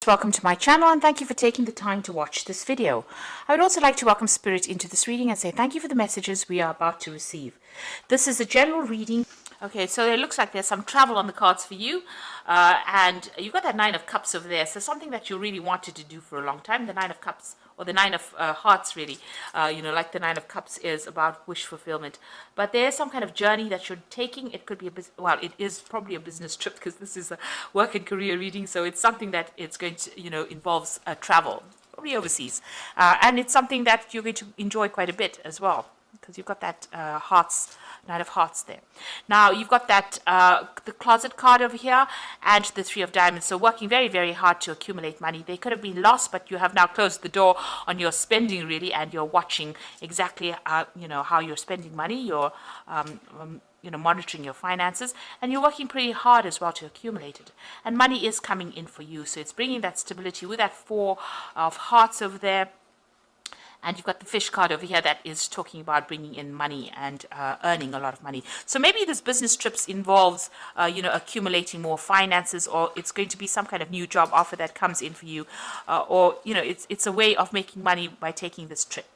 Welcome to my channel and thank you for taking the time to watch this video. I would also like to welcome Spirit into this reading and say thank you for the messages we are about to receive. This is a general reading. Okay, so it looks like there's some travel on the cards for you, and you've got that Nine of Cups over there, so something that you really wanted to do for a long time. The Nine of Cups, or the Nine of Hearts really, like the Nine of Cups is about wish fulfillment. But there's some kind of journey that you're taking. It could be it is probably a business trip because this is a work and career reading, so it's something that it's going to, involves travel, probably overseas. And it's something that you're going to enjoy quite a bit as well, because you've got that Nine of Hearts there. Now you've got that the closet card over here and the Three of Diamonds. So working very, very hard to accumulate money. They could have been lost, but you have now closed the door on your spending really, and you're watching exactly how you're spending money. You're monitoring your finances, and you're working pretty hard as well to accumulate it. And money is coming in for you, so it's bringing that stability with that Four of Hearts over there. And you've got the fish card over here that is talking about bringing in money and earning a lot of money. So maybe this business trips involves, accumulating more finances, or it's going to be some kind of new job offer that comes in for you, or it's a way of making money by taking this trip.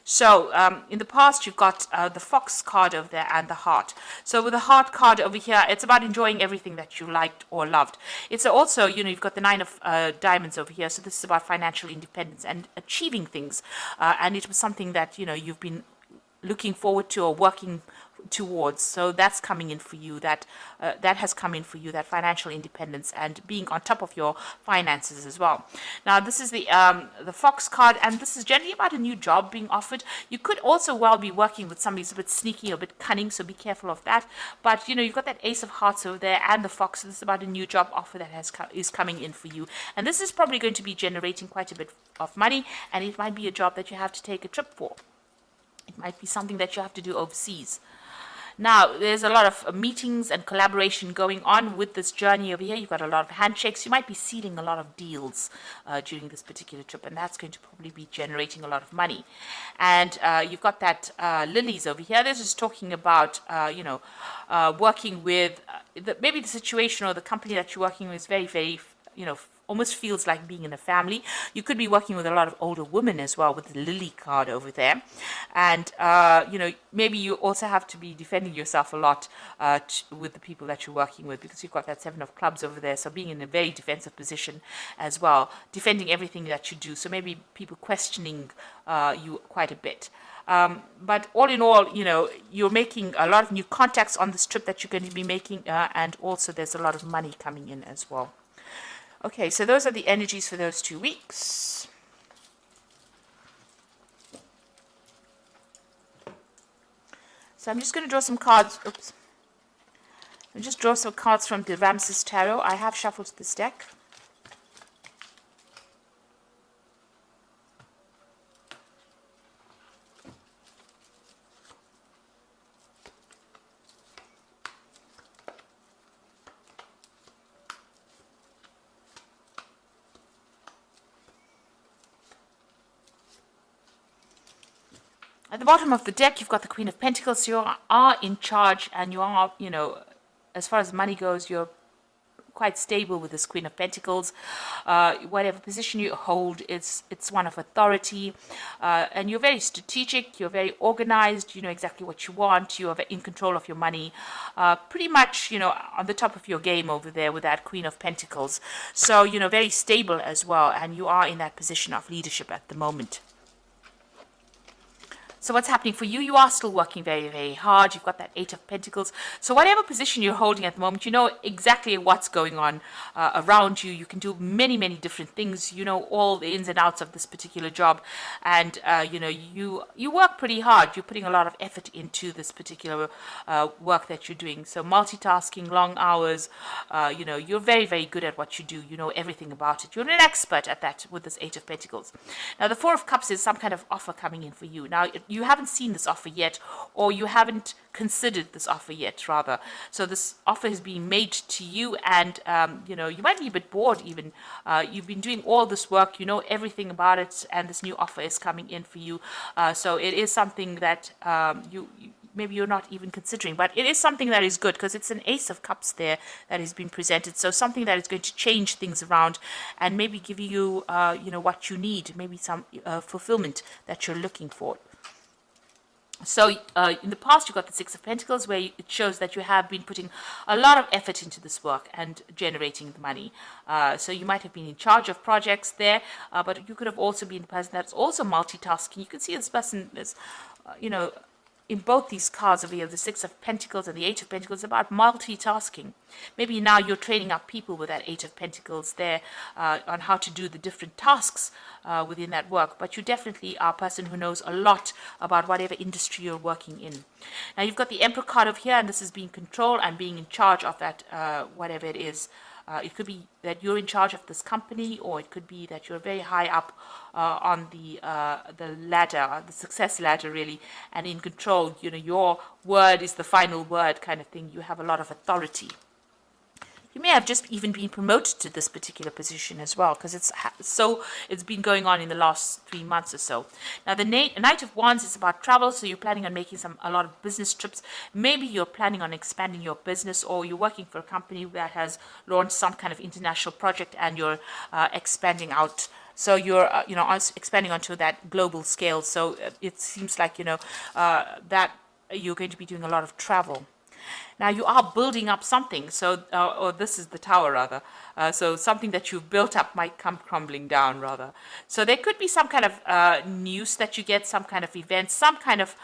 So in the past, you've got the fox card over there and the heart. So with the heart card over here, it's about enjoying everything that you liked or loved. It's also, you've got the Nine of Diamonds over here. So this is about financial independence and achieving things. And it was something that, you've been looking forward to or working towards. So that's coming in for you. That has come in for you, that financial independence and being on top of your finances as well. Now this is the fox card, and this is generally about a new job being offered. You could also well be working with somebody who's a bit sneaky or a bit cunning, so be careful of that. But you've got that Ace of Hearts over there and the fox. So this is about a new job offer that is coming in for you, and this is probably going to be generating quite a bit of money, and it might be a job that you have to take a trip for. It might be something that you have to do overseas. Now, there's a lot of meetings and collaboration going on with this journey over here. You've got a lot of handshakes. You might be sealing a lot of deals during this particular trip, and that's going to probably be generating a lot of money. And you've got that lilies over here. This is talking about, working with, maybe the situation or the company that you're working with is very, very, almost feels like being in a family. You could be working with a lot of older women as well with the lily card over there. And, maybe you also have to be defending yourself a lot with the people that you're working with, because you've got that Seven of Clubs over there. So being in a very defensive position as well, defending everything that you do. So maybe people questioning you quite a bit. But all in all, you're making a lot of new contacts on this trip that you're going to be making. And also there's a lot of money coming in as well. Okay, so those are the energies for those 2 weeks. So I'm just going to draw some cards. Oops. I'll just draw some cards from the Ramses Tarot. I have shuffled this deck. At the bottom of the deck, you've got the Queen of Pentacles. You are in charge, and you are, as far as money goes, you're quite stable with this Queen of Pentacles. Whatever position you hold, it's one of authority, and you're very strategic. You're very organized. You know exactly what you want. You are in control of your money. Pretty much, on the top of your game over there with that Queen of Pentacles. So, very stable as well, and you are in that position of leadership at the moment. So what's happening for you? You are still working very, very hard. You've got that Eight of Pentacles. So whatever position you're holding at the moment, you know exactly what's going on around you. You can do many, many different things. You know all the ins and outs of this particular job. And, you work pretty hard. You're putting a lot of effort into this particular work that you're doing. So multitasking, long hours, you're very, very good at what you do. You know everything about it. You're an expert at that with this Eight of Pentacles. Now, the Four of Cups is some kind of offer coming in for you. Now, you haven't seen this offer yet, or you haven't considered this offer yet, rather. So this offer is being made to you, and you might be a bit bored even. You've been doing all this work, you know everything about it, and this new offer is coming in for you. So it is something that maybe you're not even considering. But it is something that is good because it's an Ace of Cups there that has been presented. So something that is going to change things around and maybe give you, what you need, maybe some fulfillment that you're looking for. So in the past, you got the Six of Pentacles, where it shows that you have been putting a lot of effort into this work and generating the money. So you might have been in charge of projects there, but you could have also been the person that's also multitasking. You can see this person is, in both these cards over here, the Six of Pentacles and the Eight of Pentacles, about multitasking. Maybe now you're training up people with that Eight of Pentacles there on how to do the different tasks within that work. But you definitely are a person who knows a lot about whatever industry you're working in. Now you've got the Emperor card over here, and this is being control and being in charge of that, whatever it is. It could be that you're in charge of this company, or it could be that you're very high up on the ladder, the success ladder, really, and in control. Your word is the final word, kind of thing. You have a lot of authority. You may have just even been promoted to this particular position as well, because it's been going on in the last 3 months or so. Now, the Knight of Wands is about travel, so you're planning on making a lot of business trips. Maybe you're planning on expanding your business, or you're working for a company that has launched some kind of international project, and you're expanding out. So you're, expanding onto that global scale. So it seems like, that you're going to be doing a lot of travel. Now you are building up something, so or this is the Tower rather. So something that you've built up might come crumbling down rather. So there could be some kind of news that you get, some kind of event, some kind of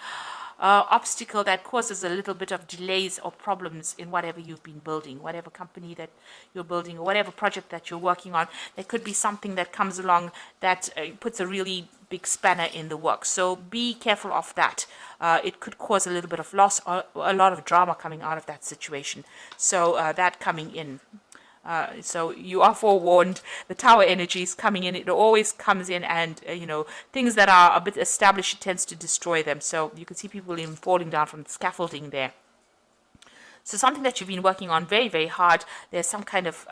obstacle that causes a little bit of delays or problems in whatever you've been building, whatever company that you're building, or whatever project that you're working on. There could be something that comes along that puts a really big spanner in the work. So be careful of that. It could cause a little bit of loss or a lot of drama coming out of that situation. So that coming in. So you are forewarned. The Tower energy is coming in. It always comes in, and things that are a bit established, it tends to destroy them. So you can see people even falling down from the scaffolding there. So something that you've been working on very, very hard. There's some kind of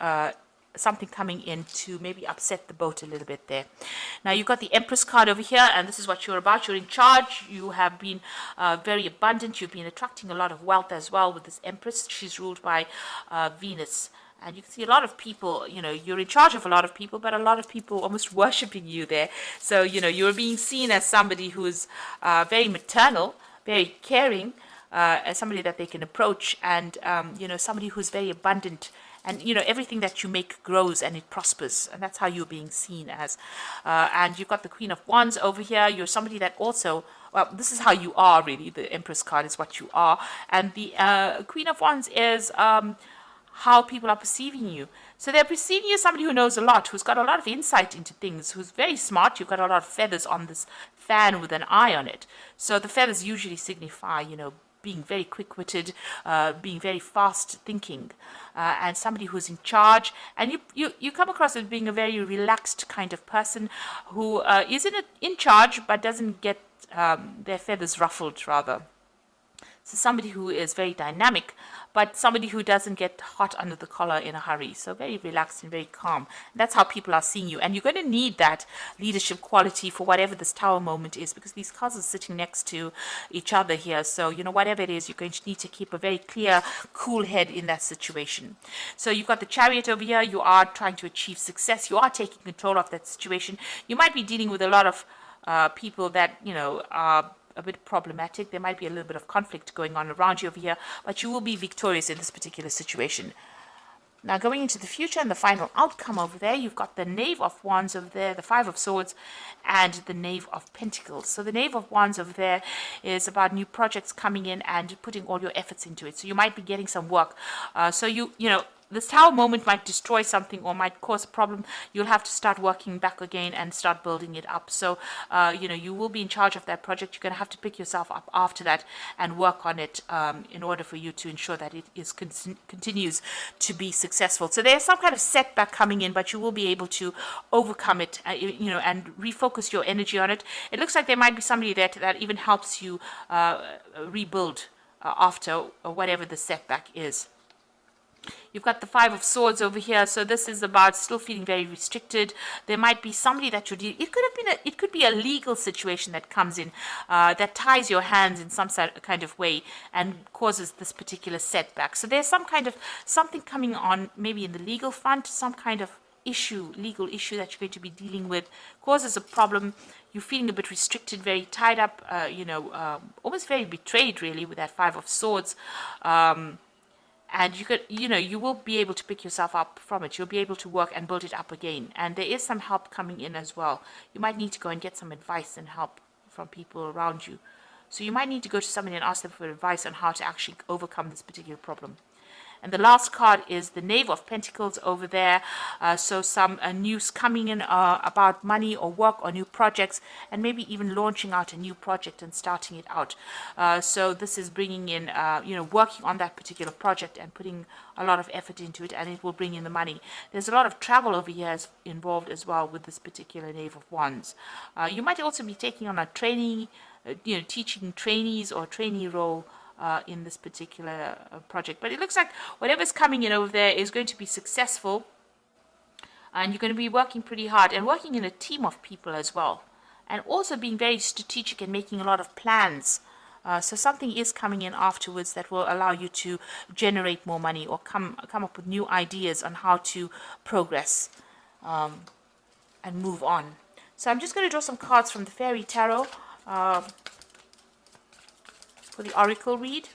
something coming in to maybe upset the boat a little bit there. Now you've got the Empress card over here, and this is what you're about. You're in charge. You have been very abundant. You've been attracting a lot of wealth as well with this Empress. She's ruled by Venus. And you can see a lot of people, you're in charge of a lot of people, but a lot of people almost worshiping you there. So, you're being seen as somebody who's very maternal, very caring, as somebody that they can approach, and, somebody who's very abundant. And, everything that you make grows and it prospers. And that's how you're being seen as. And you've got the Queen of Wands over here. You're somebody that also, well, this is how you are, really. The Empress card is what you are. And the Queen of Wands is how people are perceiving you. So they're perceiving you as somebody who knows a lot, who's got a lot of insight into things, who's very smart. You've got a lot of feathers on this fan with an eye on it. So the feathers usually signify, being very quick-witted, being very fast-thinking, and somebody who's in charge. And you come across as being a very relaxed kind of person who is in charge but doesn't get their feathers ruffled, rather. So somebody who is very dynamic, but somebody who doesn't get hot under the collar in a hurry. So very relaxed and very calm. That's how people are seeing you. And you're going to need that leadership quality for whatever this Tower moment is, because these cards are sitting next to each other here. So, whatever it is, you're going to need to keep a very clear, cool head in that situation. So you've got the Chariot over here. You are trying to achieve success. You are taking control of that situation. You might be dealing with a lot of people that, are a bit problematic. There might be a little bit of conflict going on around you over here, but you will be victorious in this particular situation. Now going into the future and the final outcome over there, you've got the Knave of Wands over there, the Five of Swords, and the Knave of Pentacles. So the Knave of Wands over there is about new projects coming in and putting all your efforts into it. So you might be getting some work. So this Tower moment might destroy something or might cause a problem. You'll have to start working back again and start building it up. So, you will be in charge of that project. You're going to have to pick yourself up after that and work on it in order for you to ensure that it continues to be successful. So there's some kind of setback coming in, but you will be able to overcome it, and refocus your energy on it. It looks like there might be somebody that even helps you rebuild after whatever the setback is. You've got the Five of Swords over here, so this is about still feeling very restricted. There might be somebody that you're dealing. It could be a legal situation that comes in that ties your hands in some kind of way and causes this particular setback. So there's something coming on, maybe in the legal front, some kind of legal issue that you're going to be dealing with, causes a problem. You're feeling a bit restricted, very tied up, almost very betrayed, really, with that Five of Swords. And you will be able to pick yourself up from it. You'll be able to work and build it up again. And there is some help coming in as well. You might need to go and get some advice and help from people around you. So you might need to go to somebody and ask them for advice on how to actually overcome this particular problem. And the last card is the Knave of Pentacles over there. So some news coming in about money or work or new projects, and maybe even launching out a new project and starting it out. So this is bringing in, working on that particular project and putting a lot of effort into it, and it will bring in the money. There's a lot of travel over here involved as well with this particular Knave of Wands. You might also be taking on a training, teaching trainees or trainee role in this particular project. But it looks like whatever's coming in over there is going to be successful, and you're going to be working pretty hard and working in a team of people as well, and also being very strategic and making a lot of plans. So something is coming in afterwards that will allow you to generate more money or come up with new ideas on how to progress and move on. So I'm just going to draw some cards from the Fairy Tarot for the Oracle read.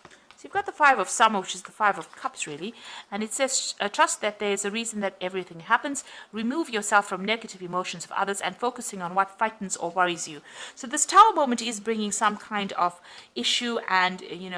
So you've got the Five of Summer, which is the Five of Cups, really. And it says, trust that there is a reason that everything happens. Remove yourself from negative emotions of others and focusing on what frightens or worries you. So this Tower moment is bringing some kind of issue, and, you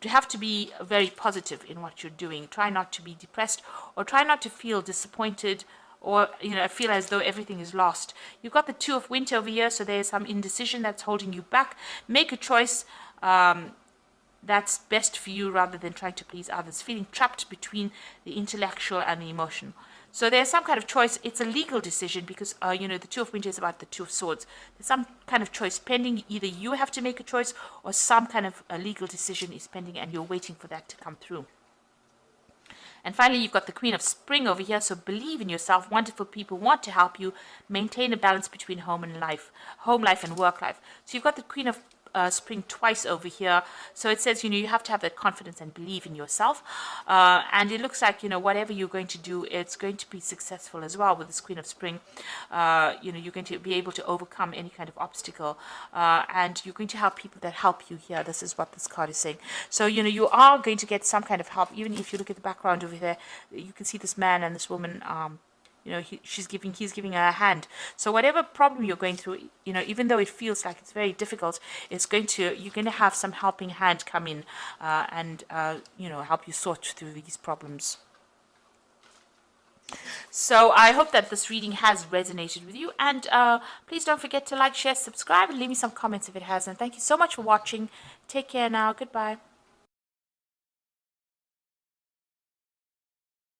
have to be very positive in what you're doing. Try not to be depressed, or try not to feel disappointed, or feel as though everything is lost. You've got the Two of Winter over here, so there's some indecision that's holding you back. Make a choice that's best for you rather than trying to please others. Feeling trapped between the intellectual and the emotional. So there's some kind of choice. It's a legal decision because, the Two of Winter is about the Two of Swords. There's some kind of choice pending. Either you have to make a choice or some kind of a legal decision is pending, and you're waiting for that to come through. And finally, you've got the Queen of Spring over here. So believe in yourself. Wonderful people want to help you maintain a balance between home life and work life. So you've got the Queen of Spring twice over here. So it says, you have to have that confidence and believe in yourself. And it looks like, whatever you're going to do, it's going to be successful as well with this Queen of Spring. You're going to be able to overcome any kind of obstacle. And you're going to have people that help you here. This is what this card is saying. So, you are going to get some kind of help. Even if you look at the background over there, you can see this man and this woman, he's giving her a hand. So whatever problem you're going through, even though it feels like it's very difficult, you're going to have some helping hand come in and help you sort through these problems. So I hope that this reading has resonated with you, and please don't forget to like, share, subscribe, and leave me some comments if it has. And thank you so much for watching. Take care now. Goodbye.